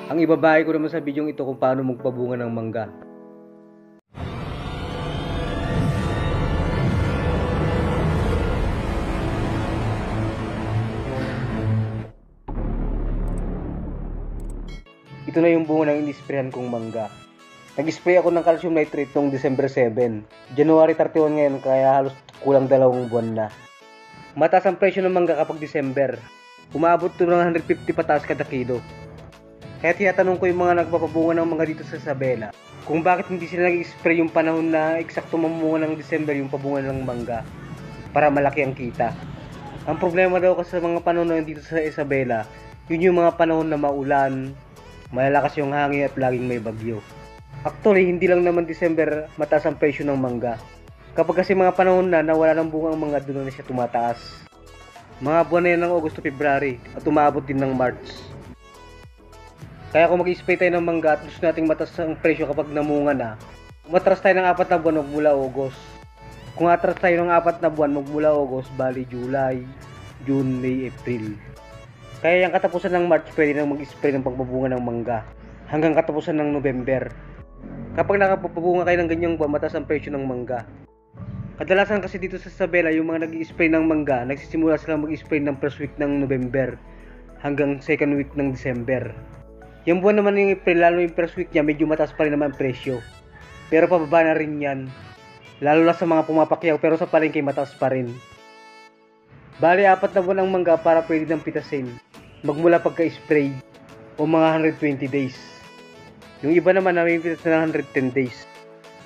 Ang ibabahay ko naman sa bidyong ito kung paano magpabunga ng mangga. Ito na yung bunga ng inisprayan kong mangga. Nag-spray ako ng calcium nitrate noong December 7. January 31 ngayon kaya halos kulang 2 buwan na. Mataas ang presyo ng mangga kapag December. Umabot to ng 150 pataas kada kilo. Kaya tinatanong ko yung mga nagpapabunga ng mangga dito sa Isabela kung bakit hindi sila nag-spray yung panahon na eksakto mamunga ng December yung pabunga ng mangga para malaki ang kita. Ang problema daw kasi sa mga panahon na dito sa Isabela, yun yung mga panahon na maulan, malalakas yung hangin at laging may bagyo. Actually, hindi lang naman December mataas ang presyo ng mangga. Kapag kasi mga panahon na wala ng bunga ang mangga, doon na siya tumataas. Mga buwan na yan ng August to February at umabot din ng March. Kaya kung mag-spray tayo ng mangga at gusto nating mataas ang presyo kapag namunga na, umatras tayo ng 4 na buwan magmula August. Kung atras tayo ng 4 na buwan magmula August, bali July, June, May, April. Kaya yung katapusan ng March pwede nang mag-spray ng pagbubunga ng mangga hanggang katapusan ng November. Kapag nakapabunga kayo ng ganyang buwan, mataas ang presyo ng mangga. Kadalasan kasi dito sa Isabela, yung mga nag-i-spray ng mangga, nagsisimula silang mag-i-spray ng first week ng November hanggang second week ng December. Yung buwan naman ng April, lalo yung first week niya, medyo mataas pa rin naman ang presyo. Pero pababa na rin yan. Lalo na sa mga pumapakyaw, pero sa palengke mataas pa rin. Bali, 4 na buwan ang mangga para pwede ng pitasin, magmula pagka-spray, o mga 120 days. Yung iba naman namimitas na ng 110 days.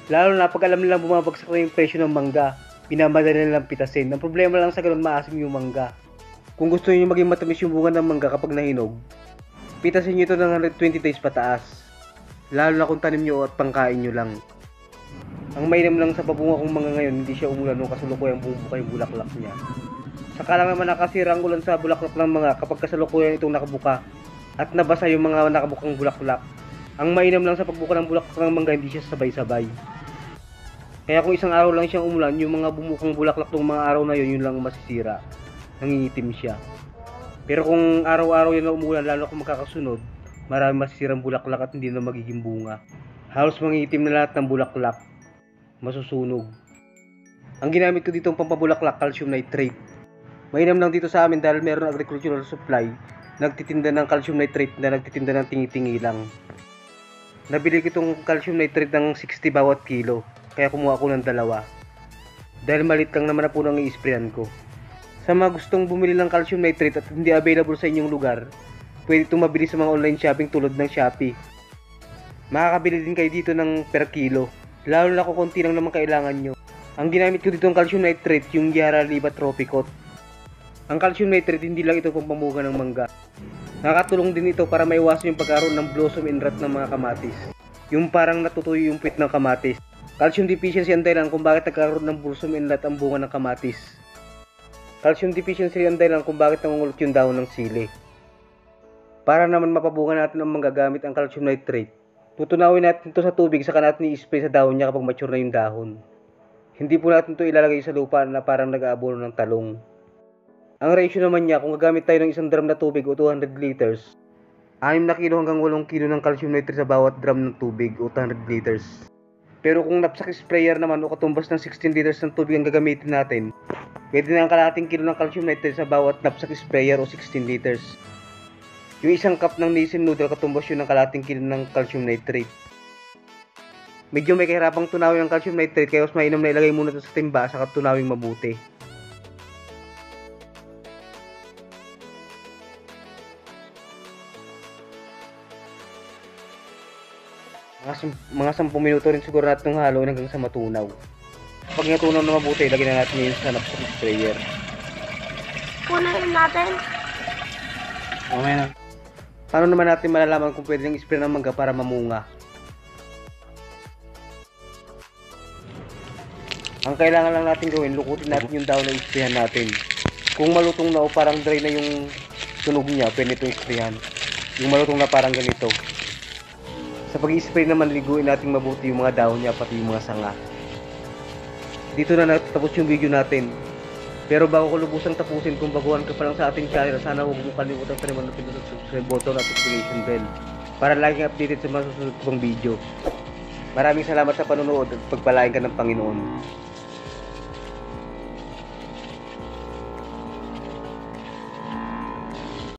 Lalo na pag alam nilang bumabagsak na yung presyo ng mangga, pinamadali nilang pitasin. Ang problema lang sa ganun, maasim yung mangga. Kung gusto niyo maging matamis yung bunga ng mangga kapag nahinog, pitasin niyo ito ng 120 days pataas. Lalo na kung tanim niyo at pangkain niyo lang. Ang mainam lang sa pabunga kong mangga ngayon, hindi siya umulan nung kasalukuyang bumubuka yung bulaklak niya. Saka lang naman nakasira ang ulan sa bulaklak ng mga kapag kasalukuyan itong nakabuka at nabasa yung mga nakabukang bulaklak. Ang mainam lang sa pagbuka ng bulaklak ng mangga, hindi siya sabay-sabay. Kaya kung isang araw lang siyang umulan, yung mga bumukang bulaklak ng mga araw na yun lang masisira. Nangingitim siya. Pero kung araw-araw yan na umulan, lalo kung magkakasunod, marami masisirang bulaklak at hindi na magiging bunga. Halos mangingitim na lahat ng bulaklak. Masusunog. Ang ginamit ko dito ang pampabulaklak, calcium nitrate. Mainam lang dito sa amin dahil meron agricultural supply, nagtitinda ng calcium nitrate na nagtitinda ng tingi-tingi lang. Nabili ko itong calcium nitrate ng 60 bawat kilo, kaya kumuha ko ng 2. Dahil malit lang naman na po nang i-sprayan ko. Sa mga gustong bumili ng calcium nitrate at hindi available sa inyong lugar, pwede itong mabili sa mga online shopping tulad ng Shopee. Makakabili din kayo dito ng per kilo, lalo na kung konti lang naman kailangan nyo. Ang ginamit ko dito ng calcium nitrate, yung Yara Liba Tropicot. Ang calcium nitrate hindi lang ito pampamuga ng mangga. Nakakatulong din ito para maiwasan yung pagkaroon ng blossom and rot ng mga kamatis. Yung parang natutuyo yung puwit ng kamatis. Calcium deficiency ang dahilan kung bakit nagkaroon ng blossom and rot ang bunga ng kamatis. Calcium deficiency ang dahilan kung bakit nangungulot yung dahon ng sili. Para naman mapabunga natin ang mangga gamit ang calcium nitrate, tutunawin natin ito sa tubig saka natin i-spray sa dahon niya kapag mature na yung dahon. Hindi po natin ito ilalagay sa lupa na parang nag-aabono ng talong. Ang ratio naman niya, kung gagamit tayo ng 1 drum na tubig o 200 liters, 6 na kilo hanggang 8 kilo ng calcium nitrate sa bawat drum ng tubig o 200 liters. Pero kung knapsack sprayer naman o katumbas ng 16 liters ng tubig ang gagamitin natin, pwede na ang kalahating kilo ng calcium nitrate sa bawat knapsack sprayer o 16 liters. Yung isang cup ng Nissin noodle katumbas yun ng kalahating kilo ng calcium nitrate. Medyo may kahirapang tunawin ang calcium nitrate kaya mas mainam na ilagay muna ito sa timba saka tunawin mabuti. Mga 10 minuto rin siguro natin ng halo hanggang sa matunaw. Pag natunaw na mabuti, lagyan na natin yung sanap sa sprayer. Punayin natin. Okay na. Paano naman natin malalaman kung pwede nang i-spray ng mangga para mamunga? Ang kailangan lang natin gawin, lukutin natin yung dahon na i-sprayhan natin. Kung malutong na o parang dry na yung tunog niya, pwede itong i-sprayhan. Yung malutong na parang ganito. Sa pag-i-spray naman, liguin natin mabuti yung mga dahon niya pati yung mga sanga. Dito na natapos yung video natin. Pero bago ko lubusang tapusin, kung baguhan ka pa lang sa ating channel, sana huwag mo kalimutan sa naman na pinusubscribe button at notification bell para laging updated sa mga susunod kong video. Maraming salamat sa panonood at pagpalain ka ng Panginoon.